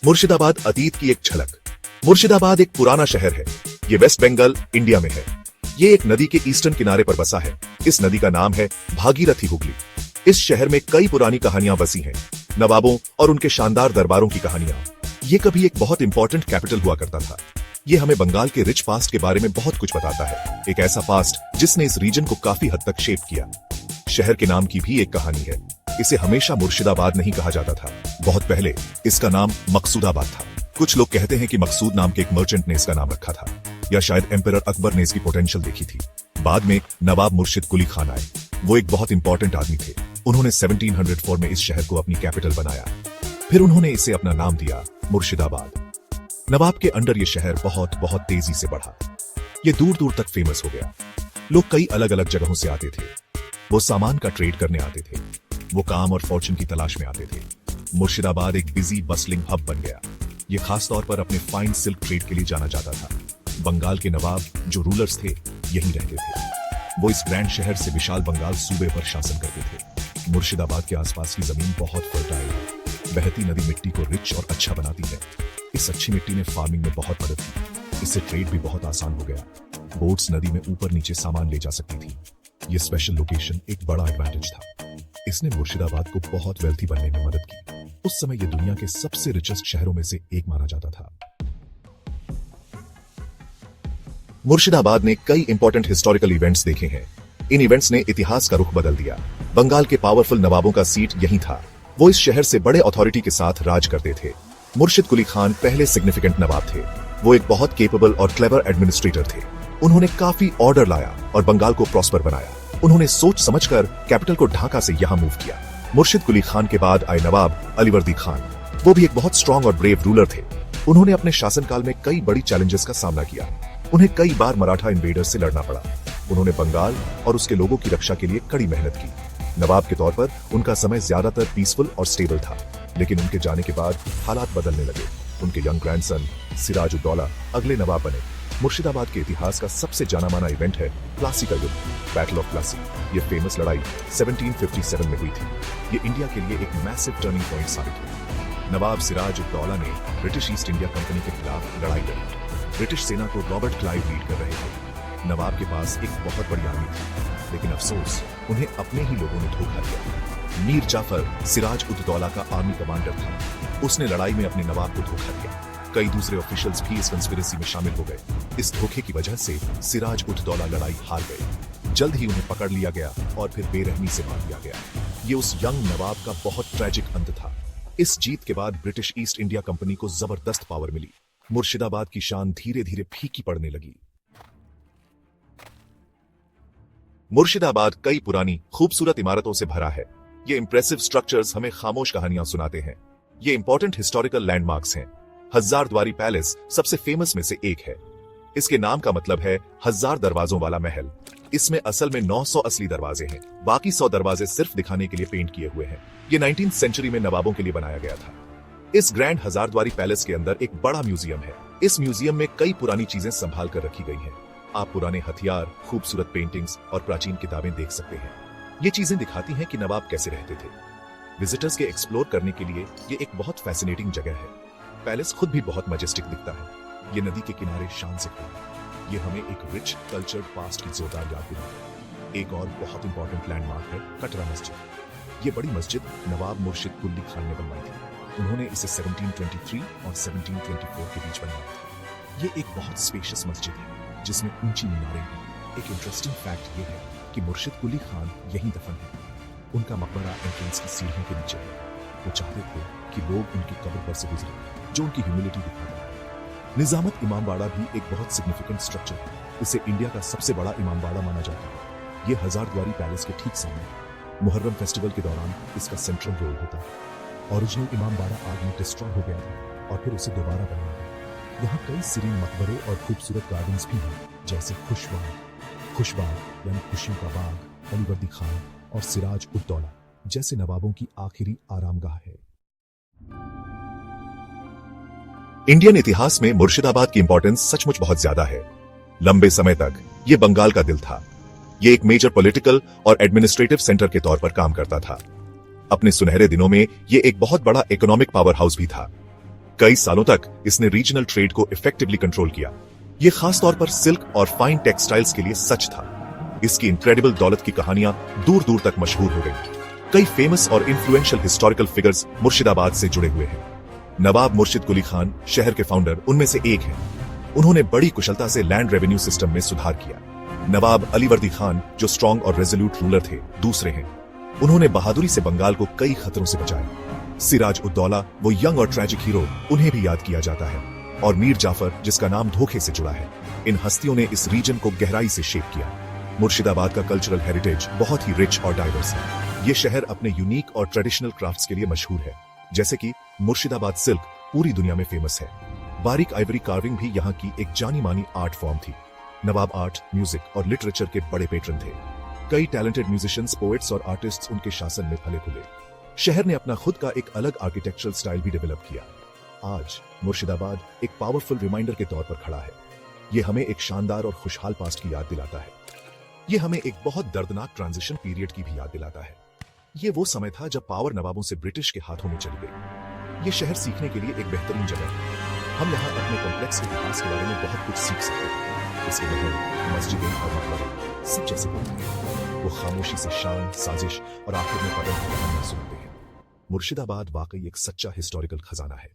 मुर्शिदाबाद अतीत की एक झलक। मुर्शिदाबाद एक पुराना शहर है। ये वेस्ट बंगाल, इंडिया में है। ये एक नदी के ईस्टर्न किनारे पर बसा है। इस नदी का नाम है भागीरथी हुगली। इस शहर में कई पुरानी कहानियां बसी हैं, नवाबों और उनके शानदार दरबारों की कहानियां। ये कभी एक बहुत इंपॉर्टेंट कैपिटल हुआ करता था। ये हमें बंगाल के रिच पास्ट के बारे में बहुत कुछ बताता है, एक ऐसा पास्ट जिसने इस रीजन को काफी हद तक शेप किया। शहर के नाम की भी एक कहानी है। इसे हमेशा मुर्शिदाबाद नहीं कहा जाता था। बहुत पहले इसका नाम मकसूदाबाद था। कुछ लोग कहते हैं कि मकसूद नाम के एक मर्चेंट ने इसका नाम रखा था, या शायद एम्परर अकबर ने इसकी पोटेंशियल देखी थी। बाद में नवाब मुर्शिद कुली खान आए। वो एक बहुत इंपॉर्टेंट आदमी थे। उन्होंने 1704 में इस शहर को अपनी कैपिटल बनाया। फिर उन्होंने इसे अपना नाम दिया मुर्शिदाबाद। नवाब के अंडर ये शहर बहुत बहुत तेजी से बढ़ा। ये दूर दूर तक फेमस हो गया। लोग कई अलग अलग जगहों से आते थे। वो सामान का ट्रेड करने आते थे। वो काम और फॉर्चून की तलाश में आते थे। मुर्शिदाबाद एक बिजी बसलिंग हब बन गया। ये खास तौर पर अपने फाइन सिल्क ट्रेड के लिए जाना जाता था। बंगाल के नवाब जो रूलर्स थे यहीं रहते थे। वो इस ग्रैंड शहर से विशाल बंगाल सूबे पर शासन करते थे। मुर्शिदाबाद के आसपास की जमीन बहुत फर्टाइल है। बहती नदी मिट्टी को रिच और अच्छा बनाती है। इस अच्छी मिट्टी ने फार्मिंग में बहुत मदद की। इससे ट्रेड भी बहुत आसान हो गया। बोट्स नदी में ऊपर नीचे सामान ले जा सकती थी। ये स्पेशल लोकेशन एक बड़ा एडवांटेज था। इसने मुर्शिदाबाद को बहुत वेल्थी बनने में मदद की। उस समय यह दुनिया के सबसे रिचेस्ट शहरों में से एक माना जाता था। मुर्शिदाबाद ने कई इंपॉर्टेंट हिस्टोरिकल इवेंट्स देखे हैं। इन इवेंट्स ने इतिहास का रुख बदल दिया। बंगाल के पावरफुल नवाबों का सीट यहीं था। वो इस शहर से बड़े अथॉरिटी के साथ राज करते थे। मुर्शिद कुली खान पहले सिग्निफिकेंट नवाब थे। वो एक बहुत केपेबल और क्लेवर एडमिनिस्ट्रेटर थे। उन्होंने काफी ऑर्डर लाया और बंगाल को प्रॉस्पर बनाया। उन्होंने सोच समझकर कैपिटल को ढाका से यहां मूव किया। मुर्शिद कुली खान के बाद आए नवाब अलीवर्दी खान। वो भी एक बहुत स्ट्रॉन्ग और ब्रेव रूलर थे। उन्होंने अपने शासनकाल में कई बड़ी चैलेंजेस का सामना किया। उन्हें कई बार मराठा इन्वेडर्स से लड़ना पड़ा। उन्होंने बंगाल और उसके लोगों की रक्षा के लिए कड़ी मेहनत की। नवाब के तौर पर उनका समय ज्यादातर पीसफुल और स्टेबल था, लेकिन उनके जाने के बाद हालात बदलने लगे। उनके यंग ग्रैंडसन सिराजुद्दौला अगले नवाब बने। मुर्शिदाबाद के इतिहास का सबसे जाना माना इवेंट है प्लासी का युद्ध, बैटल ऑफ प्लासी। ये फेमस लड़ाई 1757 में हुई थी। ये इंडिया के लिए एक मैसिव टर्निंग पॉइंट साबित हुई। नवाब सिराजुद्दौला ने ब्रिटिश ईस्ट इंडिया कंपनी के खिलाफ लड़ाई लड़ी। ब्रिटिश सेना को रॉबर्ट क्लाइव लीड कर रहे थे। नवाब के पास एक बहुत बड़ी आर्मी थी, लेकिन अफसोस उन्हें अपने ही लोगों ने धोखा दिया। मीर जाफर सिराज-उद-दौला का आर्मी कमांडर था। उसने लड़ाई में अपने नवाब को धोखा दिया। कई दूसरे ऑफिशियल्स भी इस कंस्पिरेसी में शामिल हो गए। इस धोखे की वजह से सिराज-उद-दौला लड़ाई हार गए। जल्द ही उन्हें पकड़ लिया गया और फिर बेरहमी से मार दिया गया। ये उस यंग नवाब का बहुत ट्रेजिक अंत था। इस जीत के बाद ब्रिटिश ईस्ट इंडिया कंपनी को जबरदस्त पावर मिली। मुर्शिदाबाद की शान धीरे धीरे फीकी पड़ने लगी। मुर्शिदाबाद कई पुरानी खूबसूरत इमारतों से भरा है। ये इंप्रेसिव स्ट्रक्चर्स हमें खामोश कहानियां सुनाते हैं। ये इंपॉर्टेंट हिस्टोरिकल लैंडमार्क्स हैं। हजारद्वारी पैलेस सबसे फेमस में से एक है। इसके नाम का मतलब है 1000 दरवाजों वाला महल। इसमें असल में 900 असली दरवाजे हैं। बाकी 100 दरवाजे सिर्फ दिखाने के लिए पेंट किए हुए हैं। ये 19वीं सेंचुरी में नवाबों के लिए बनाया गया था। इस ग्रैंड हजारद्वारी पैलेस के अंदर एक बड़ा म्यूजियम है। इस म्यूजियम में कई पुरानी चीजें संभाल कर रखी गई हैं। आप पुराने हथियार, खूबसूरत पेंटिंग्स और प्राचीन किताबें देख सकते हैं। ये चीजें दिखाती हैं कि नवाब कैसे रहते थे। विजिटर्स के एक्सप्लोर करने के लिए ये एक बहुत फैसिनेटिंग जगह है। पैलेस खुद भी बहुत मजेस्टिक दिखता है। ये नदी के किनारे शान से खड़ा है। ये हमें एक रिच कल्चर्ड पास्ट की जोरदार याद दिलाता है। एक और बहुत इंपॉर्टेंट लैंडमार्क है कटरा मस्जिद। ये बड़ी मस्जिद नवाब मुर्शिद कुली खान ने बनवाई थी। उन्होंने इसे 1723 और 1724 के बीच बनवाया था। ये एक बहुत स्पेशियस मस्जिद है जिसमें ऊंची मीनारें हैं। एक इंटरेस्टिंग फैक्ट ये है कि मुर्शिद कुली खान यहीं दफन है। उनका मकबरा एंट्रेंस की सीढ़ियों के नीचे है। वो चाहते थे कि लोग उनकी कब्र पर से गुजरे, जो उनकी ह्यूमिलिटी दिखाता है। निजामत इमामबाड़ा भी एक बहुत सिग्निफिकेंट स्ट्रक्चर है। इसे इंडिया का सबसे बड़ा इमामबाड़ा माना जाता है। ये हजारद्वारी पैलेस के ठीक सामने। मुहर्रम फेस्टिवल के दौरान इसका सेंट्रल रोल होता है। ओरिजिनल इमामबाड़ा आग में डिस्ट्रॉय हो गया था और फिर उसे दोबारा बनाया गया। यहाँ कई सीरीन मकबरे और खूबसूरत गार्डन्स भी हैं, जैसे खुशबाग यानी खुशियों का बाग, अलीवर्दी खान और सिराज-उद-दौला जैसे नवाबों की आखिरी आरामगाह है। इंडियन इतिहास में मुर्शिदाबाद की इंपॉर्टेंस सचमुच बहुत ज्यादा है। लंबे समय तक ये बंगाल का दिल था। ये एक मेजर पॉलिटिकल और एडमिनिस्ट्रेटिव सेंटर के तौर पर काम करता था। अपने सुनहरे दिनों में ये एक बहुत बड़ा इकोनॉमिक पावर हाउस भी था। कई सालों तक इसने रीजनल ट्रेड को इफेक्टिवली कंट्रोल किया। ये खास तौर पर सिल्क और फाइन टेक्सटाइल्स के लिए सच था। इसकी इनक्रेडिबल दौलत की कहानियां दूर दूर तक मशहूर हो गई। कई फेमस और इन्फ्लुएंशियल हिस्टोरिकल फिगर्स मुर्शिदाबाद से जुड़े हुए हैं। नवाब मुर्शिद कुली खान शहर के फाउंडर उनमें से एक हैं। उन्होंने बड़ी कुशलता से लैंड रेवेन्यू सिस्टम में सुधार किया। नवाब अलीवर्दी खान जो स्ट्रॉन्ग और रेजोल्यूट रूलर थे, दूसरे हैं। उन्होंने बहादुरी से बंगाल को कई खतरों से बचाया। सिराज उद्दौला वो यंग और ट्रैजिक हीरो, उन्हें भी याद किया जाता है। और मीर जाफर जिसका नाम धोखे से जुड़ा है। इन हस्तियों ने इस रीजन को गहराई से शेप किया। मुर्शिदाबाद का कल्चरल हेरिटेज बहुत ही रिच और डाइवर्स है। ये शहर अपने यूनिक और ट्रेडिशनल क्राफ्ट्स के लिए मशहूर है, जैसे कि मुर्शिदाबाद सिल्क पूरी दुनिया में फेमस है। बारीक आइवरी कार्विंग भी यहाँ की एक जानी मानी आर्ट फॉर्म थी। नवाब आर्ट, म्यूजिक और लिटरेचर के बड़े पेट्रन थे। कई टैलेंटेड म्यूजिशियंस, पोएट्स और आर्टिस्ट्स उनके शासन में फले फूले। शहर ने अपना खुद का एक अलग आर्किटेक्चरल स्टाइल भी डेवलप किया। आज मुर्शिदाबाद एक पावरफुल रिमाइंडर के तौर पर खड़ा है। ये हमें एक शानदार और खुशहाल पास्ट की याद दिलाता है। ये हमें एक बहुत दर्दनाक ट्रांजिशन पीरियड की भी याद दिलाता है। ये वो समय था जब पावर नवाबों से ब्रिटिश के हाथों में चली गई। ये शहर सीखने के लिए एक बेहतरीन जगह है। हम यहाँ अपने कॉम्प्लेक्स इतिहास के बारे में बहुत कुछ सीख सकते हैं। इसके महल, मस्जिदें और मकबरे सब जैसे होते हैं। वो खामोशी से शान, साजिश और आखिर में पतन की कहानियां सुनते हैं। मुर्शिदाबाद वाकई एक सच्चा हिस्टोरिकल खजाना है।